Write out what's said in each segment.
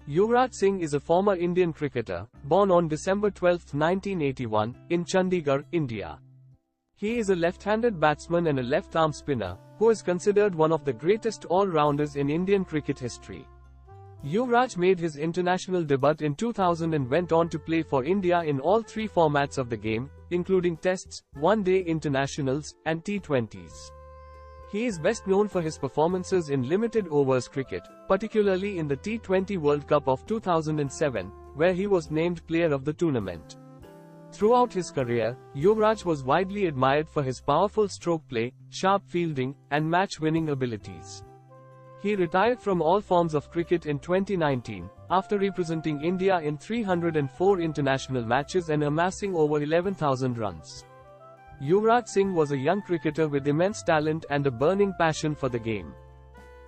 Yuvraj Singh is a former Indian cricketer, born on December 12, 1981, in Chandigarh, India. He is a left-handed batsman and a left-arm spinner, who is considered one of the greatest all-rounders in Indian cricket history. Yuvraj made his international debut in 2000 and went on to play for India in all three formats of the game, including Tests, One-Day Internationals, and T20s. He is best known for his performances in limited overs cricket, particularly in the T20 World Cup of 2007, where he was named Player of the Tournament. Throughout his career, Yuvraj was widely admired for his powerful stroke play, sharp fielding, and match-winning abilities. He retired from all forms of cricket in 2019, after representing India in 304 international matches and amassing over 11,000 runs. Yuvraj Singh was a young cricketer with immense talent and a burning passion for the game.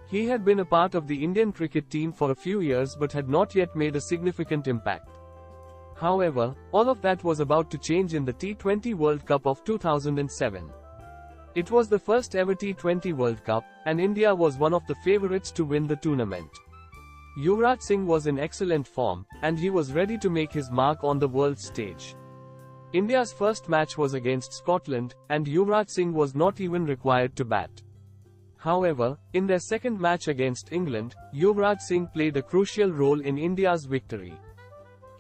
He had been a part of the Indian cricket team for a few years but had not yet made a significant impact. However, all of that was about to change in the T20 World Cup of 2007. It was the first ever T20 World Cup, and India was one of the favourites to win the tournament. Yuvraj Singh was in excellent form, and he was ready to make his mark on the world stage. India's first match was against Scotland, and Yuvraj Singh was not even required to bat. However, in their second match against England, Yuvraj Singh played a crucial role in India's victory.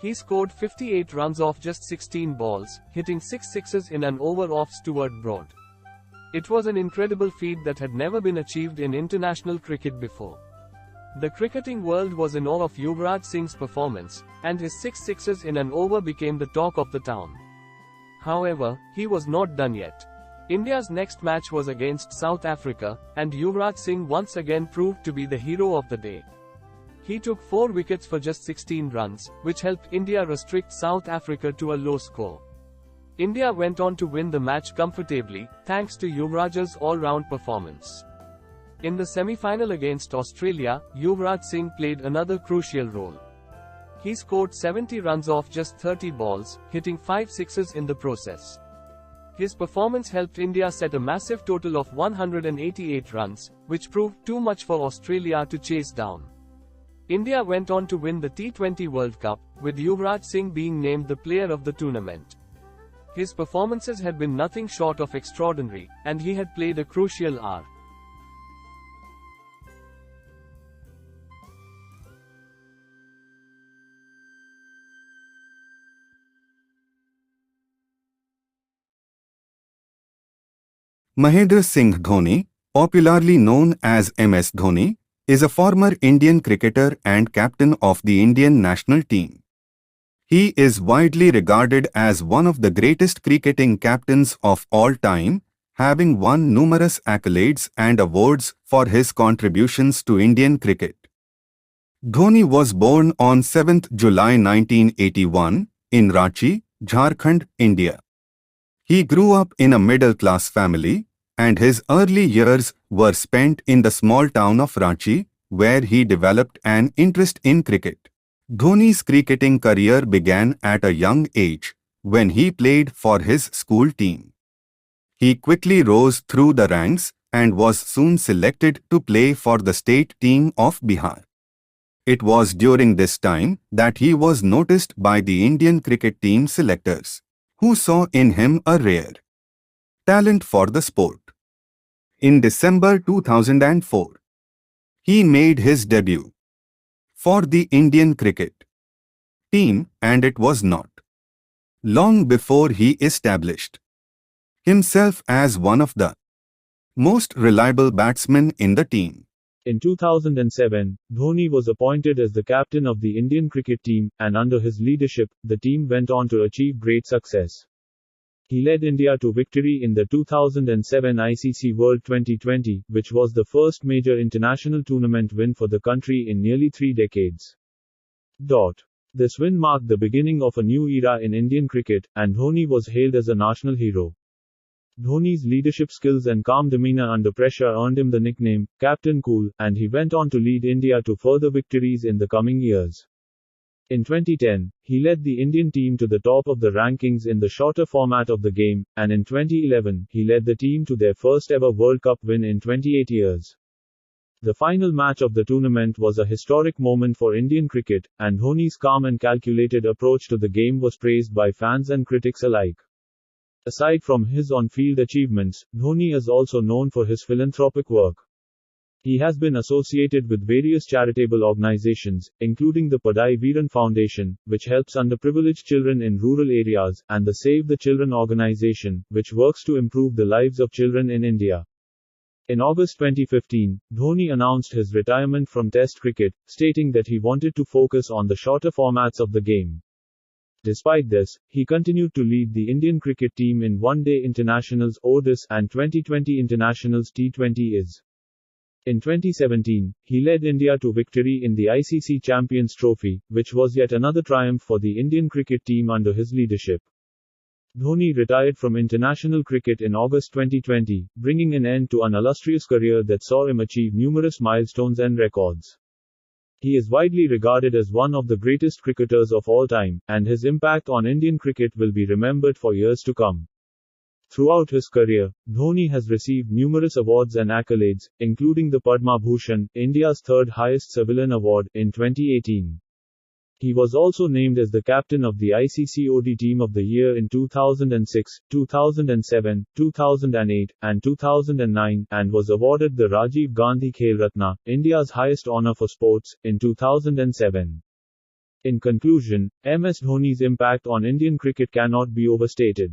He scored 58 runs off just 16 balls, hitting 6 sixes in an over off Stuart Broad. It was an incredible feat that had never been achieved in international cricket before. The cricketing world was in awe of Yuvraj Singh's performance, and his 6 sixes in an over became the talk of the town. However, he was not done yet. India's next match was against South Africa, and Yuvraj Singh once again proved to be the hero of the day. He took 4 wickets for just 16 runs, which helped India restrict South Africa to a low score. India went on to win the match comfortably, thanks to Yuvraj's all-round performance. In the semi-final against Australia, Yuvraj Singh played another crucial role. He scored 70 runs off just 30 balls, hitting 5 sixes in the process. His performance helped India set a massive total of 188 runs, which proved too much for Australia to chase down. India went on to win the T20 World Cup, with Yuvraj Singh being named the player of the tournament. His performances had been nothing short of extraordinary, and he had played a crucial role. Mahendra Singh Dhoni, popularly known as MS Dhoni, is a former Indian cricketer and captain of the Indian national team. He is widely regarded as one of the greatest cricketing captains of all time, having won numerous accolades and awards for his contributions to Indian cricket. Dhoni was born on 7th July 1981 in Ranchi, Jharkhand, India. He grew up in a middle-class family, and his early years were spent in the small town of Ranchi, where he developed an interest in cricket. Dhoni's cricketing career began at a young age, when he played for his school team. He quickly rose through the ranks and was soon selected to play for the state team of Bihar. It was during this time that he was noticed by the Indian cricket team selectors, who saw in him a rare talent for the sport. In December 2004, he made his debut for the Indian cricket team, and it was not long before he established himself as one of the most reliable batsmen in the team. In 2007, Dhoni was appointed as the captain of the Indian cricket team, and under his leadership, the team went on to achieve great success. He led India to victory in the 2007 ICC World T20, which was the first major international tournament win for the country in nearly 3 decades. This win marked the beginning of a new era in Indian cricket, and Dhoni was hailed as a national hero. Dhoni's leadership skills and calm demeanor under pressure earned him the nickname, Captain Cool, and he went on to lead India to further victories in the coming years. In 2010, he led the Indian team to the top of the rankings in the shorter format of the game, and in 2011, he led the team to their first ever World Cup win in 28 years. The final match of the tournament was a historic moment for Indian cricket, and Dhoni's calm and calculated approach to the game was praised by fans and critics alike. Aside from his on-field achievements, Dhoni is also known for his philanthropic work. He has been associated with various charitable organizations, including the Padai Veeran Foundation, which helps underprivileged children in rural areas, and the Save the Children organization, which works to improve the lives of children in India. In August 2015, Dhoni announced his retirement from Test cricket, stating that he wanted to focus on the shorter formats of the game. Despite this, he continued to lead the Indian cricket team in one-day internationals (ODIs) and 2020 internationals (T20s). In 2017, he led India to victory in the ICC Champions Trophy, which was yet another triumph for the Indian cricket team under his leadership. Dhoni retired from international cricket in August 2020, bringing an end to an illustrious career that saw him achieve numerous milestones and records. He is widely regarded as one of the greatest cricketers of all time, and his impact on Indian cricket will be remembered for years to come. Throughout his career, Dhoni has received numerous awards and accolades, including the Padma Bhushan, India's third highest civilian award, in 2018. He was also named as the captain of the ICC ODI Team of the Year in 2006, 2007, 2008, and 2009, and was awarded the Rajiv Gandhi Khel Ratna, India's highest honor for sports, in 2007. In conclusion, MS Dhoni's impact on Indian cricket cannot be overstated.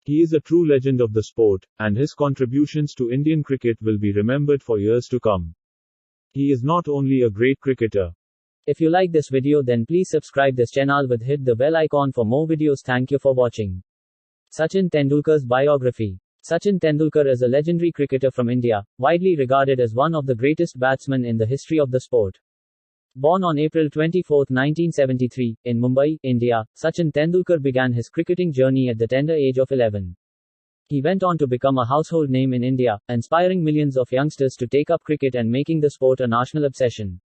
He is a true legend of the sport, and his contributions to Indian cricket will be remembered for years to come. He is not only a great cricketer. If you like this video, then please subscribe this channel with hit the bell icon for more videos. Thank you for watching. Sachin Tendulkar's biography. Sachin Tendulkar is a legendary cricketer from India, widely regarded as one of the greatest batsmen in the history of the sport. Born on April 24, 1973, in Mumbai, India, Sachin Tendulkar began his cricketing journey at the tender age of 11. He went on to become a household name in India, inspiring millions of youngsters to take up cricket and making the sport a national obsession.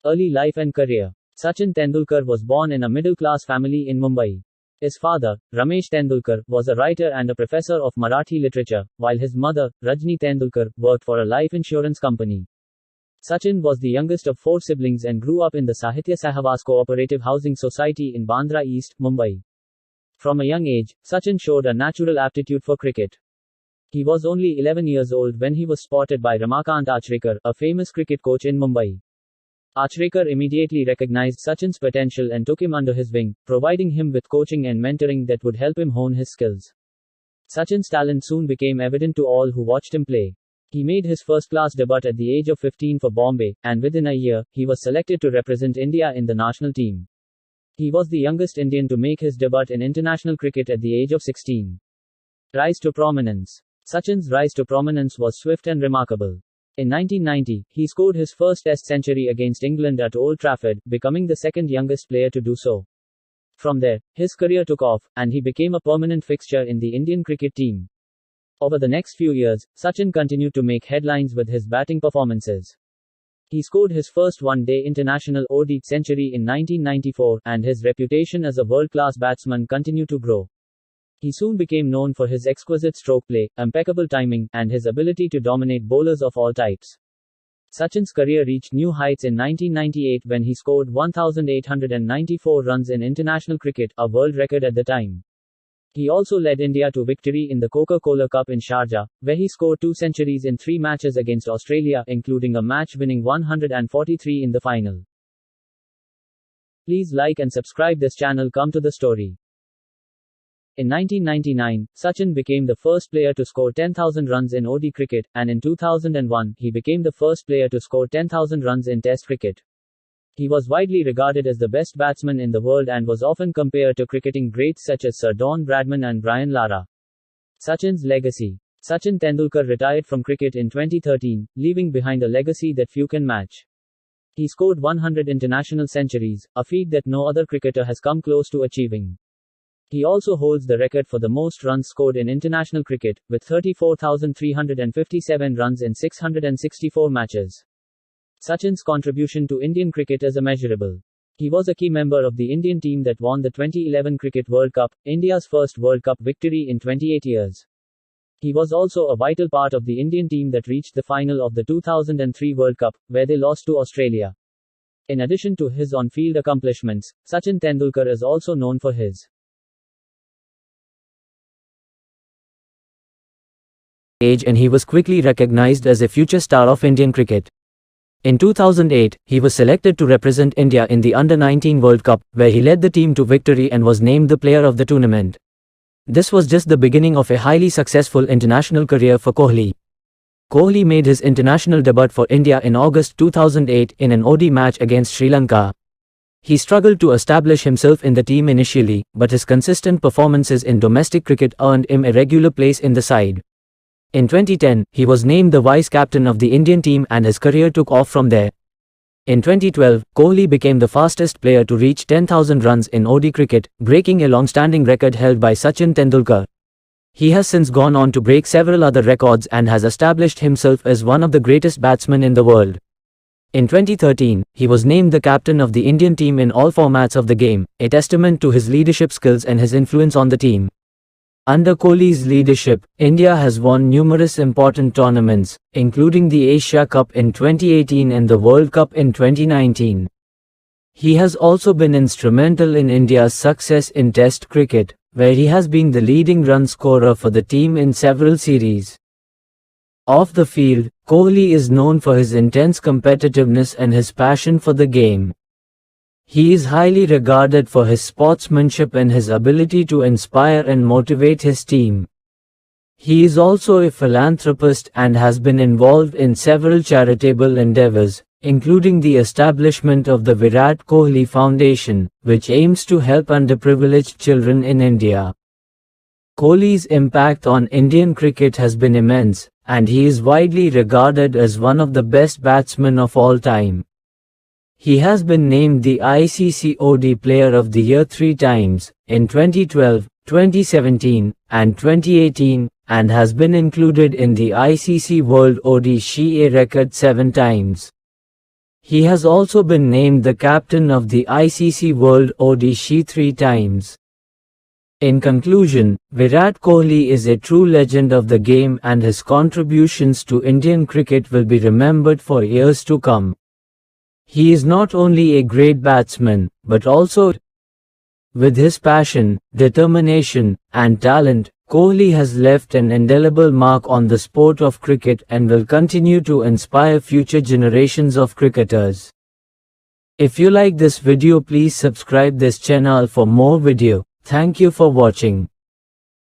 Early life and career. Sachin Tendulkar was born in a middle-class family in Mumbai. His father, Ramesh Tendulkar, was a writer and a professor of Marathi literature, while his mother, Rajni Tendulkar, worked for a life insurance company. Sachin was the youngest of 4 siblings and grew up in the Sahitya Sahavaas Cooperative Housing Society in Bandra East, Mumbai. From a young age, Sachin showed a natural aptitude for cricket. He was only 11 years old when he was spotted by Ramakant Achrekar, a famous cricket coach in Mumbai. Achrekar immediately recognized Sachin's potential and took him under his wing, providing him with coaching and mentoring that would help him hone his skills. Sachin's talent soon became evident to all who watched him play. He made his first-class debut at the age of 15 for Bombay, and within a year, he was selected to represent India in the national team. He was the youngest Indian to make his debut in international cricket at the age of 16. Rise to prominence. Sachin's rise to prominence was swift and remarkable. In 1990, he scored his first Test century against England at Old Trafford, becoming the second youngest player to do so. From there, his career took off, and he became a permanent fixture in the Indian cricket team. Over the next few years, Sachin continued to make headlines with his batting performances. He scored his first one-day international ODI century in 1994, and his reputation as a world-class batsman continued to grow. He soon became known for his exquisite stroke play, impeccable timing, and his ability to dominate bowlers of all types. Sachin's career reached new heights in 1998 when he scored 1,894 runs in international cricket, a world record at the time. He also led India to victory in the Coca-Cola Cup in Sharjah, where he scored 2 centuries in 3 matches against Australia, including a match-winning 143 in the final. Please like and subscribe this channel. Come to the story. In 1999, Sachin became the first player to score 10,000 runs in ODI cricket, and in 2001, he became the first player to score 10,000 runs in Test cricket. He was widely regarded as the best batsman in the world and was often compared to cricketing greats such as Sir Don Bradman and Brian Lara. Sachin's legacy. Sachin Tendulkar retired from cricket in 2013, leaving behind a legacy that few can match. He scored 100 international centuries, a feat that no other cricketer has come close to achieving. He also holds the record for the most runs scored in international cricket, with 34,357 runs in 664 matches. Sachin's contribution to Indian cricket is immeasurable. He was a key member of the Indian team that won the 2011 Cricket World Cup, India's first World Cup victory in 28 years. He was also a vital part of the Indian team that reached the final of the 2003 World Cup, where they lost to Australia. In addition to his on-field accomplishments, Sachin Tendulkar is also known for his age, and he was quickly recognized as a future star of Indian cricket. In 2008, he was selected to represent India in the Under-19 World Cup, where he led the team to victory and was named the player of the tournament. This was just the beginning of a highly successful international career for Kohli. Kohli made his international debut for India in August 2008 in an ODI match against Sri Lanka. He struggled to establish himself in the team initially, but his consistent performances in domestic cricket earned him a regular place in the side. In 2010, he was named the vice-captain of the Indian team and his career took off from there. In 2012, Kohli became the fastest player to reach 10,000 runs in ODI cricket, breaking a long-standing record held by Sachin Tendulkar. He has since gone on to break several other records and has established himself as one of the greatest batsmen in the world. In 2013, he was named the captain of the Indian team in all formats of the game, a testament to his leadership skills and his influence on the team. Under Kohli's leadership, India has won numerous important tournaments, including the Asia Cup in 2018 and the World Cup in 2019. He has also been instrumental in India's success in Test cricket, where he has been the leading run scorer for the team in several series. Off the field, Kohli is known for his intense competitiveness and his passion for the game. He is highly regarded for his sportsmanship and his ability to inspire and motivate his team. He is also a philanthropist and has been involved in several charitable endeavors, including the establishment of the Virat Kohli Foundation, which aims to help underprivileged children in India. Kohli's impact on Indian cricket has been immense, and he is widely regarded as one of the best batsmen of all time. He has been named the ICC ODI Player of the Year 3 times, in 2012, 2017, and 2018, and has been included in the ICC World ODI a record 7 times. He has also been named the captain of the ICC World ODI 3 times. In conclusion, Virat Kohli is a true legend of the game and his contributions to Indian cricket will be remembered for years to come. He is not only a great batsman, but also, with his passion, determination, and talent, Kohli has left an indelible mark on the sport of cricket and will continue to inspire future generations of cricketers. If you like this video, please subscribe this channel for more video. Thank you for watching.